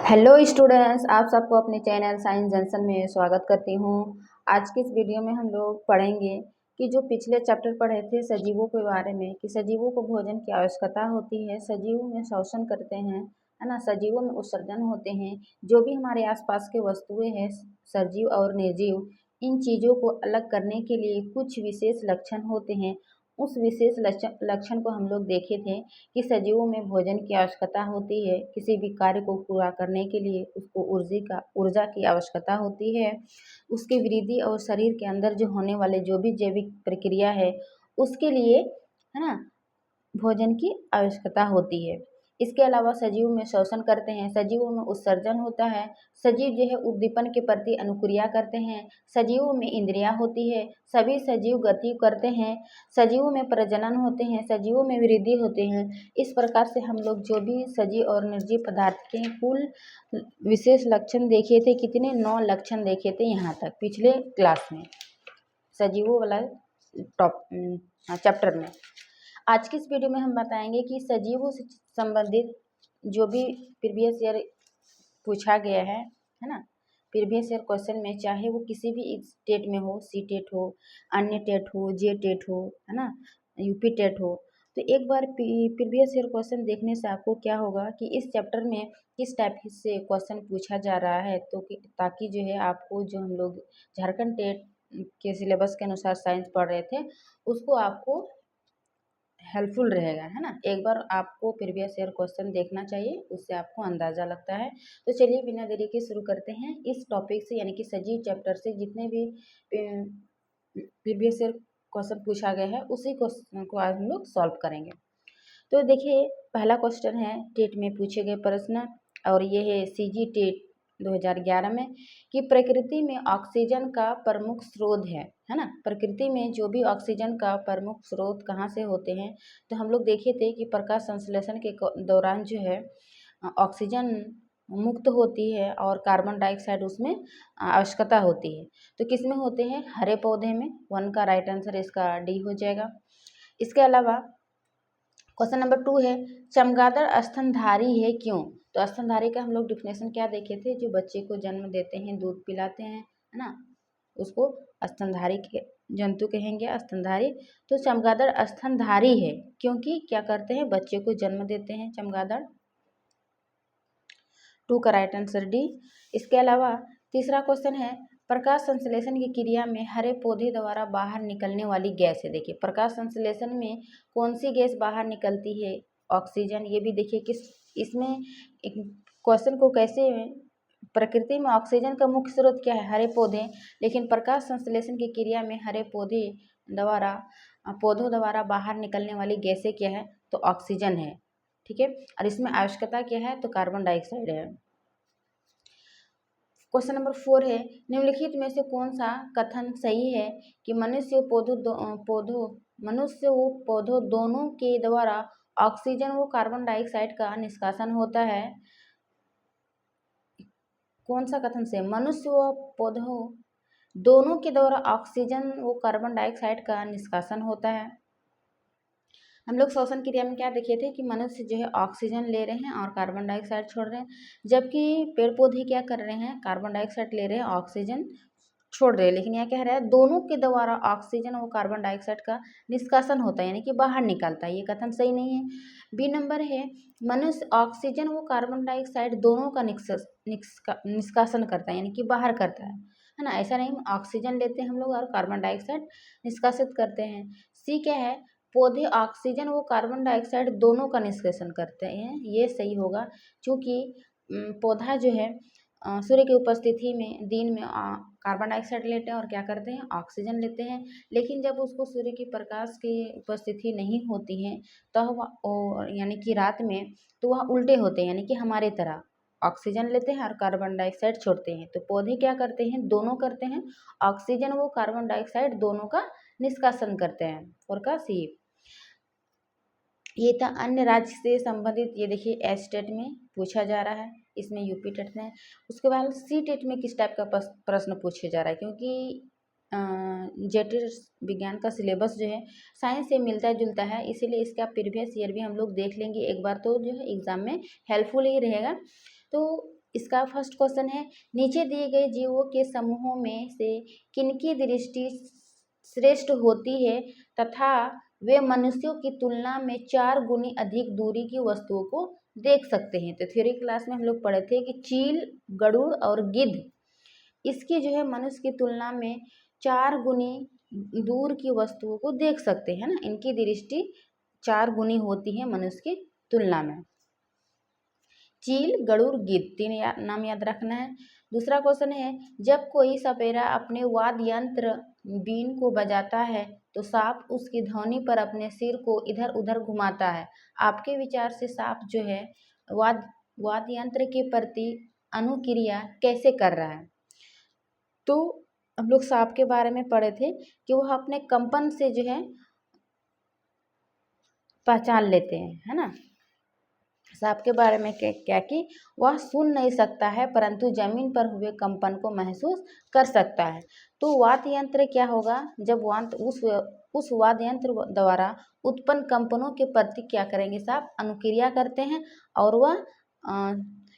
Hello students, आप सबको अपने चैनल साइंस जंक्शन में स्वागत करती हूँ। आज की इस वीडियो में हम लोग पढ़ेंगे कि जो पिछले चैप्टर पढ़े थे सजीवों के बारे में, कि सजीवों को भोजन की आवश्यकता होती है, सजीव में श्वसन करते हैं, है ना, सजीवों में उत्सर्जन होते हैं। जो भी हमारे आसपास के वस्तुएं हैं, सजीव और निर्जीव, इन चीज़ों को अलग करने के लिए कुछ विशेष लक्षण होते हैं। उस विशेष लक्षण को हम लोग देखे थे कि सजीवों में भोजन की आवश्यकता होती है, किसी भी कार्य को पूरा करने के लिए उसको ऊर्जा की आवश्यकता होती है, उसकी वृद्धि और शरीर के अंदर जो होने वाले जो भी जैविक प्रक्रिया है उसके लिए, है ना, भोजन की आवश्यकता होती है। इसके अलावा सजीव में श्वसन करते हैं, सजीवों में उत्सर्जन होता है, सजीव जो है उद्दीपन के प्रति अनुक्रिया करते हैं, सजीवों में इंद्रियां होती है, सभी सजीव गति करते हैं, सजीवों में प्रजनन होते हैं, सजीवों में वृद्धि होते हैं। इस प्रकार से हम लोग जो भी सजीव और निर्जीव पदार्थ के कुल विशेष लक्षण देखे थे, कितने 9 लक्षण देखे थे यहाँ तक पिछले क्लास में, सजीवों वाला चैप्टर में। आज की इस वीडियो में हम बताएंगे कि सजीवों से संबंधित जो भी प्रीवियस ईयर पूछा गया है ना, प्रीवियस ईयर क्वेश्चन में, चाहे वो किसी भी स्टेट में हो, सी टेट हो, अन्य टेट हो, जे टेट हो, है ना, यूपी टेट हो, तो एक बार प्रीवियस ईयर क्वेश्चन देखने से आपको क्या होगा कि इस चैप्टर में किस टाइप से क्वेश्चन पूछा जा रहा है, तो ताकि जो है आपको, जो हम लोग झारखंड टेट के सिलेबस के अनुसार साइंस पढ़ रहे थे, उसको आपको हेल्पफुल रहेगा, है ना। एक बार आपको प्रीवियस ईयर क्वेश्चन देखना चाहिए, उससे आपको अंदाज़ा लगता है। तो चलिए बिना देरी के शुरू करते हैं इस टॉपिक से, यानी कि सजीव चैप्टर से जितने भी प्रीवियस ईयर क्वेश्चन पूछा गया है उसी क्वेश्चन को आज हम लोग सॉल्व करेंगे। तो देखिए, पहला क्वेश्चन है टेट में पूछे गए प्रश्न, और ये है सीजी टेट 2011 में, कि प्रकृति में ऑक्सीजन का प्रमुख स्रोत है ना। प्रकृति में जो भी ऑक्सीजन का प्रमुख स्रोत कहाँ से होते हैं, तो हम लोग देखे थे कि प्रकाश संश्लेषण के दौरान जो है ऑक्सीजन मुक्त होती है और कार्बन डाइऑक्साइड उसमें आवश्यकता होती है। तो किस में होते हैं? हरे पौधे में। 1 का राइट आंसर इसका डी हो जाएगा। इसके अलावा क्वेश्चन नंबर 2 है, चमगादड़ स्तनधारी है क्यों? तो स्तनधारी का हम लोग डिफिनेशन क्या देखे थे? जो बच्चे को जन्म देते हैं, दूध पिलाते हैं, है ना, उसको स्तनधारी के जंतु कहेंगे, स्तनधारी। तो चमगादड़ स्तनधारी है क्योंकि क्या करते हैं? बच्चे को जन्म देते हैं चमगादड़। 2 का राइट आंसर डी। इसके अलावा तीसरा क्वेश्चन है, प्रकाश संश्लेषण की क्रिया में हरे पौधे द्वारा बाहर निकलने वाली गैस है। देखिए, प्रकाश संश्लेषण में कौन सी गैस बाहर निकलती है? ऑक्सीजन। ये भी देखिए किस इसमें क्वेश्चन को कैसे, प्रकृति में ऑक्सीजन का मुख्य स्रोत क्या है? हरे पौधे। लेकिन प्रकाश संश्लेषण की क्रिया में हरे पौधों द्वारा बाहर निकलने वाली गैसें क्या है? तो ऑक्सीजन है, ठीक है। और इसमें आवश्यकता क्या है? तो कार्बन डाइऑक्साइड है। क्वेश्चन नंबर 4 है, निम्नलिखित में से कौन सा कथन सही है कि मनुष्य व पौधों दोनों के द्वारा ऑक्सीजन व कार्बन डाइऑक्साइड का निष्कासन होता है? कौन सा कथन से? मनुष्य व पौधों दोनों के द्वारा ऑक्सीजन व कार्बन डाइऑक्साइड का निष्कासन होता है। हम लोग श्वसन क्रिया में क्या देखे थे कि मनुष्य जो है ऑक्सीजन ले रहे हैं और कार्बन डाइऑक्साइड छोड़ रहे हैं, जबकि पेड़ पौधे क्या कर रहे हैं? कार्बन डाइऑक्साइड ले रहे हैं, ऑक्सीजन छोड़ रहे हैं। लेकिन यहाँ कह रहा है दोनों के द्वारा ऑक्सीजन और कार्बन डाइऑक्साइड का निष्कासन होता है, यानी कि बाहर निकलता है। ये कथन सही नहीं है। बी नंबर है, मनुष्य ऑक्सीजन व कार्बन डाइऑक्साइड दोनों का निष्कासन करता है, यानी कि बाहर करता है ना। ऐसा नहीं, ऑक्सीजन लेते हैं हम लोग और कार्बन डाइऑक्साइड निष्कासित करते हैं। सी क्या है? पौधे ऑक्सीजन व कार्बन डाइऑक्साइड दोनों का निष्कासन करते हैं। ये सही होगा, क्योंकि पौधा जो है सूर्य की उपस्थिति में दिन में कार्बन डाइऑक्साइड लेते हैं और क्या करते हैं? ऑक्सीजन लेते हैं। लेकिन जब उसको सूर्य की प्रकाश की उपस्थिति नहीं होती है तो वह, यानी कि रात में, तो वह उल्टे होते हैं, यानी कि हमारे तरह ऑक्सीजन लेते हैं और कार्बन डाइऑक्साइड छोड़ते हैं। तो पौधे क्या करते हैं? दोनों करते हैं, ऑक्सीजन व कार्बन डाइऑक्साइड दोनों का निष्कासन करते हैं। और का सी। ये था अन्य राज्य से संबंधित। ये देखिए एस टेट में पूछा जा रहा है, इसमें यूपी टेट में। उसके बाद सी टेट में किस टाइप का प्रश्न पूछा जा रहा है, क्योंकि जेटेट विज्ञान का सिलेबस जो है साइंस से मिलता जुलता है, इसीलिए इसका प्रीवियस ईयर भी हम लोग देख लेंगे एक बार, तो जो है एग्जाम में हेल्पफुल ही रहेगा। तो इसका फर्स्ट क्वेश्चन है, नीचे दिए गए जीवों के समूहों में से किनकी दृष्टि श्रेष्ठ होती है तथा वे मनुष्यों की तुलना में 4 गुनी अधिक दूरी की वस्तुओं को देख सकते हैं। तो थ्योरी क्लास में हम लोग पढ़े थे कि चील, गरुड़ और गिद्ध इसकी जो है मनुष्य की तुलना में 4 गुनी दूर की वस्तुओं को देख सकते हैं ना, इनकी दृष्टि 4 गुनी होती है मनुष्य की तुलना में। चील, गरुड़, गिद्ध, 3 नाम याद रखना है। दूसरा क्वेश्चन है, जब कोई सपेरा अपने वाद्य यंत्र बीन को बजाता है तो सांप उसकी ध्वनि पर अपने सिर को इधर उधर घुमाता है। आपके विचार से सांप जो है वाद्य यंत्र के प्रति अनुक्रिया कैसे कर रहा है? तो हम लोग सांप के बारे में पढ़े थे कि वह अपने कंपन से जो है पहचान लेते हैं, है ना। सांप के बारे में क्या कि वह सुन नहीं सकता है परंतु जमीन पर हुए कंपन को महसूस कर सकता है। तो वाद्य यंत्र क्या होगा, जब उस वाद्य यंत्र द्वारा उत्पन्न कंपनों के प्रति क्या करेंगे, सांप अनुक्रिया करते हैं और वह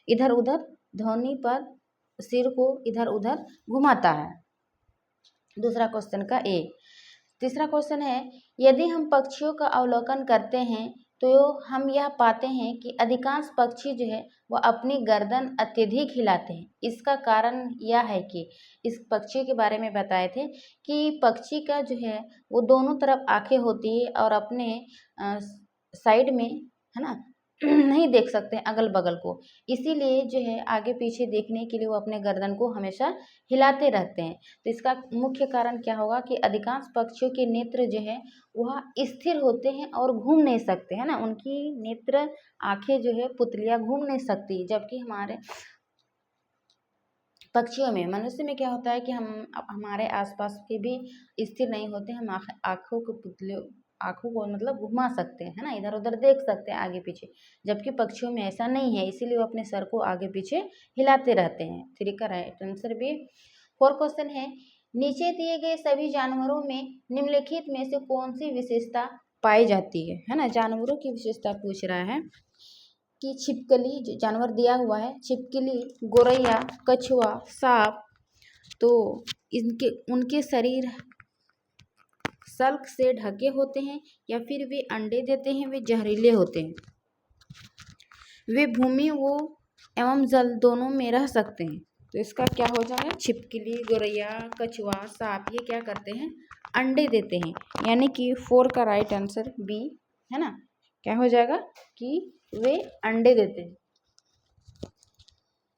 इधर उधर ध्वनि पर सिर को इधर उधर घुमाता है। दूसरा क्वेश्चन का ए। तीसरा क्वेश्चन है, यदि हम पक्षियों का अवलोकन करते हैं तो हम यह पाते हैं कि अधिकांश पक्षी जो है वह अपनी गर्दन अत्यधिक हिलाते हैं। इसका कारण यह है कि इस पक्षी के बारे में बताए थे कि पक्षी का जो है वो दोनों तरफ आंखें होती है और अपने साइड में, है ना, नहीं देख सकते हैं अगल बगल को, इसीलिए जो है आगे पीछे देखने के लिए वो अपने गर्दन को हमेशा हिलाते रहते हैं। तो इसका मुख्य कारण क्या होगा कि अधिकांश पक्षियों के नेत्र जो है वह स्थिर होते हैं और घूम नहीं सकते, है ना, उनकी नेत्र आंखें जो है पुतलियाँ घूम नहीं सकती, जबकि हमारे पक्षियों में, मनुष्य में क्या होता है कि हम हमारे आसपास के भी स्थिर नहीं होते, हम आँखों को मतलब घुमा सकते हैं, है ना, इधर उधर देख सकते हैं आगे पीछे, जबकि पक्षियों में ऐसा नहीं है, इसीलिए वो अपने सर को आगे पीछे हिलाते रहते हैं। 3 का राइट आंसर भी। 4 क्वेश्चन है, नीचे दिए गए सभी जानवरों में निम्नलिखित में से कौन सी विशेषता पाई जाती है ना, जानवरों की विशेषता पूछ रहा है कि छिपकली जो जानवर दिया हुआ है, छिपकली, गोरैया, कछुआ, सांप, तो उनके शरीर सल्क से ढके होते हैं या फिर वे अंडे देते हैं, वे जहरीले होते हैं, वे भूमि वो एवं जल दोनों में रह सकते हैं। तो इसका क्या हो जाएगा, छिपकली, गोरैया, कछुआ, सांप ये क्या करते हैं, अंडे देते हैं, यानी कि 4 का राइट आंसर बी, है ना, क्या हो जाएगा कि वे अंडे देते हैं।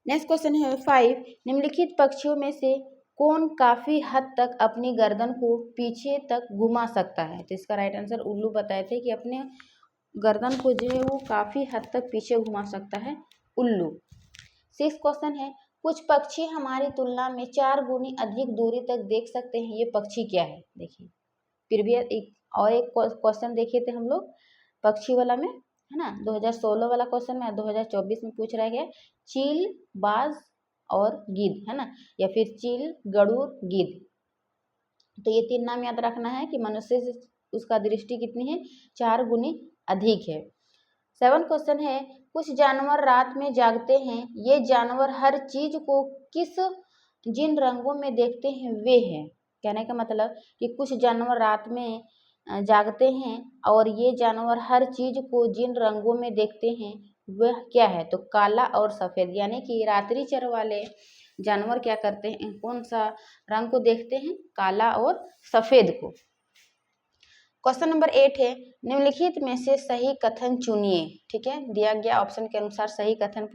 नेक्स्ट क्वेश्चन है 5, निम्नलिखित पक्षियों में से कौन काफी हद तक अपनी गर्दन को पीछे तक घुमा सकता है? तो इसका राइट आंसर उल्लू बताए थे कि अपने गर्दन को जो है वो काफी हद तक पीछे घुमा सकता है उल्लू। 6 क्वेश्चन है, कुछ पक्षी हमारी तुलना में 4 गुनी अधिक दूरी तक देख सकते हैं, ये पक्षी क्या है? देखिए फिर भी एक क्वेश्चन देखे थे हम लोग पक्षी वाला में, है ना, 2016 वाला क्वेश्चन में 2024 में पूछ रहा है, चील, बाज और गिद्ध, है ना, या फिर चील, गरुड़, गिद्ध। तो ये 3 नाम याद रखना है कि मनुष्य से उसका दृष्टि कितनी है, 4 गुनी अधिक है। 7 क्वेश्चन है, कुछ जानवर रात में जागते हैं, ये जानवर हर चीज को जिन रंगों में देखते हैं वे हैं। कहने का मतलब कि कुछ जानवर रात में जागते हैं और ये जानवर हर चीज को जिन रंगों में देखते हैं वह क्या है? तो काला और सफेद, यानी कि रात्रिचर वाले जानवर क्या करते हैं, कौन सा रंग को देखते हैं, काला और सफेद को। क्वेश्चन नंबर 8 है, निम्नलिखित में से सही कथन चुनिए। ठीक है, दिया गया ऑप्शन के अनुसार सही कथन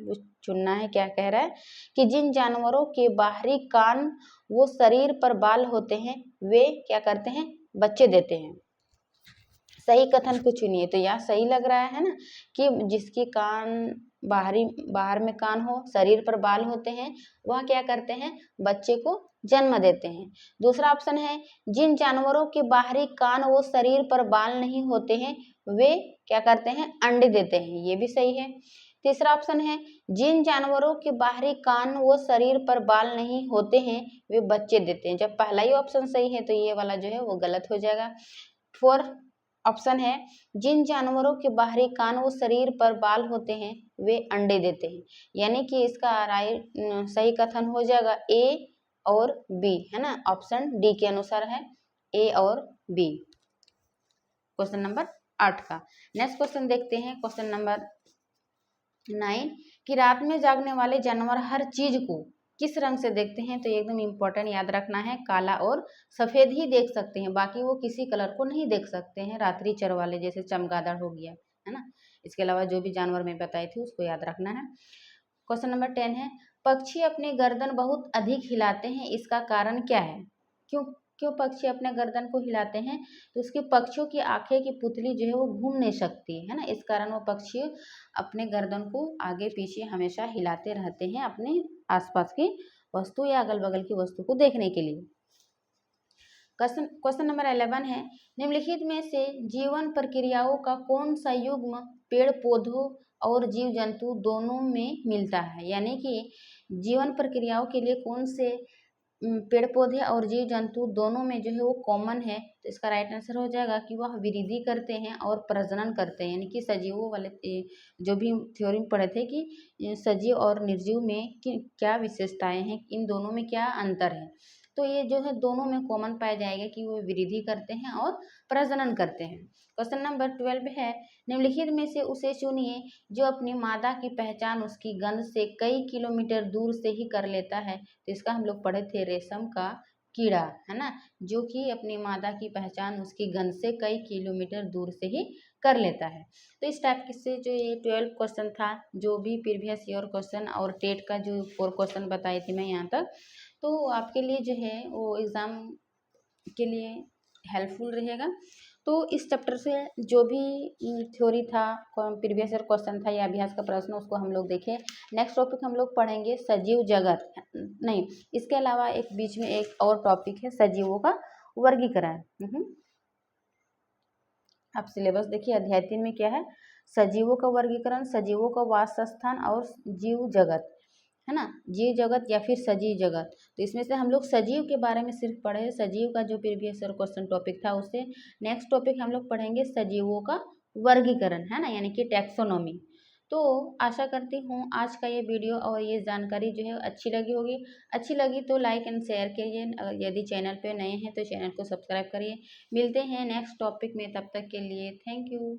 चुनना है। क्या कह रहा है कि जिन जानवरों के बाहरी कान वो शरीर पर बाल होते हैं वे क्या करते हैं, बच्चे देते हैं। सही कथन को चुनिए। तो यह सही लग रहा है ना कि जिसकी कान बाहर में कान हो, शरीर पर बाल होते हैं, वह क्या करते हैं, बच्चे को जन्म देते हैं। दूसरा ऑप्शन है, जिन जानवरों के बाहरी कान वो शरीर पर बाल नहीं होते हैं वे क्या करते हैं, अंडे देते हैं, ये भी सही है। तीसरा ऑप्शन है, जिन जानवरों के बाहरी कान वो शरीर पर बाल नहीं होते हैं वे बच्चे देते हैं। जब पहला ही ऑप्शन सही है तो ये वाला जो है वो गलत हो जाएगा। 4 ऑप्शन है जिन जानवरों के बाहरी कान व शरीर पर बाल होते हैं वे अंडे देते हैं, यानी कि इसका सही कथन हो जाएगा ए और बी, है ना। ऑप्शन डी के अनुसार है ए और बी, क्वेश्चन नंबर 8 का। नेक्स्ट क्वेश्चन देखते हैं, क्वेश्चन नंबर 9 कि रात में जागने वाले जानवर हर चीज को किस रंग से देखते हैं, तो एकदम इम्पोर्टेंट याद रखना है, काला और सफेद ही देख सकते हैं, बाकी वो किसी कलर को नहीं देख सकते हैं। रात्रि चर वाले जैसे चमगादड़ हो गया, है ना। इसके अलावा जो भी जानवर मैं बताई थी उसको याद रखना है। क्वेश्चन नंबर 10 है पक्षी अपने गर्दन बहुत अधिक हिलाते हैं, इसका कारण क्या है। क्यों क्यों पक्षी अपने गर्दन को हिलाते हैं, तो उसके पक्षियों की आंखें की पुतली जो है वो घूम नहीं सकती है ना, इस कारण वो पक्षी अपने गर्दन को आगे पीछे हमेशा हिलाते रहते हैं अपने आसपास की वस्तु या अगल बगल की वस्तु को देखने के लिए। क्वेश्चन नंबर 11 है निम्नलिखित में से जीवन प्रक्रियाओं का कौन सा युग्म पेड़ पौधों और जीव जंतु दोनों में मिलता है, यानी कि जीवन प्रक्रियाओं के लिए कौन से पेड़ पौधे और जीव जंतु दोनों में जो है वो कॉमन है, तो इसका राइट आंसर हो जाएगा कि वह वृद्धि करते हैं और प्रजनन करते हैं, यानी कि सजीवों वाले जो भी थ्योरी में पढ़े थे कि सजीव और निर्जीव में क्या विशेषताएं हैं, इन दोनों में क्या अंतर है, तो ये जो है दोनों में कॉमन पाया जाएगा कि वो वृद्धि करते हैं और प्रजनन करते हैं। क्वेश्चन नंबर 12 है निम्नलिखित में से उसे चुनिए जो अपनी मादा की पहचान उसकी गंध से कई किलोमीटर दूर से ही कर लेता है, तो इसका हम लोग पढ़े थे रेशम का कीड़ा, है ना, जो कि अपनी मादा की पहचान उसकी गंध से कई किलोमीटर दूर से ही कर लेता है। तो इस टाइप से जो ये 12 क्वेश्चन था, जो भी प्रीवियस ईयर क्वेश्चन और टेट का जो 4 क्वेश्चन बताई थी मैं यहाँ तक, तो आपके लिए जो है वो एग्ज़ाम के लिए हेल्पफुल रहेगा। तो इस चैप्टर से जो भी थ्योरी था, प्रीवियस ईयर क्वेश्चन था या अभ्यास का प्रश्न, उसको हम लोग देखें। नेक्स्ट टॉपिक हम लोग पढ़ेंगे सजीव जगत, नहीं इसके अलावा एक बीच में एक और टॉपिक है सजीवों का वर्गीकरण। आप सिलेबस देखिए, अध्याय 3 में क्या है, सजीवों का वर्गीकरण, सजीवों का वास स्थान और जीव जगत, है ना, जीव जगत या फिर सजीव जगत। तो इसमें से हम लोग सजीव के बारे में सिर्फ पढ़े, सजीव का जो प्रीवियस ईयर क्वेश्चन टॉपिक था उससे। नेक्स्ट टॉपिक हम लोग पढ़ेंगे सजीवों का वर्गीकरण, है ना, यानी कि टैक्सोनॉमी। तो आशा करती हूँ आज का ये वीडियो और ये जानकारी जो है अच्छी लगी होगी। अच्छी लगी तो लाइक एंड शेयर कीजिए, यदि चैनल पे नए हैं तो चैनल को सब्सक्राइब करिए। मिलते हैं नेक्स्ट टॉपिक में, तब तक के लिए थैंक यू।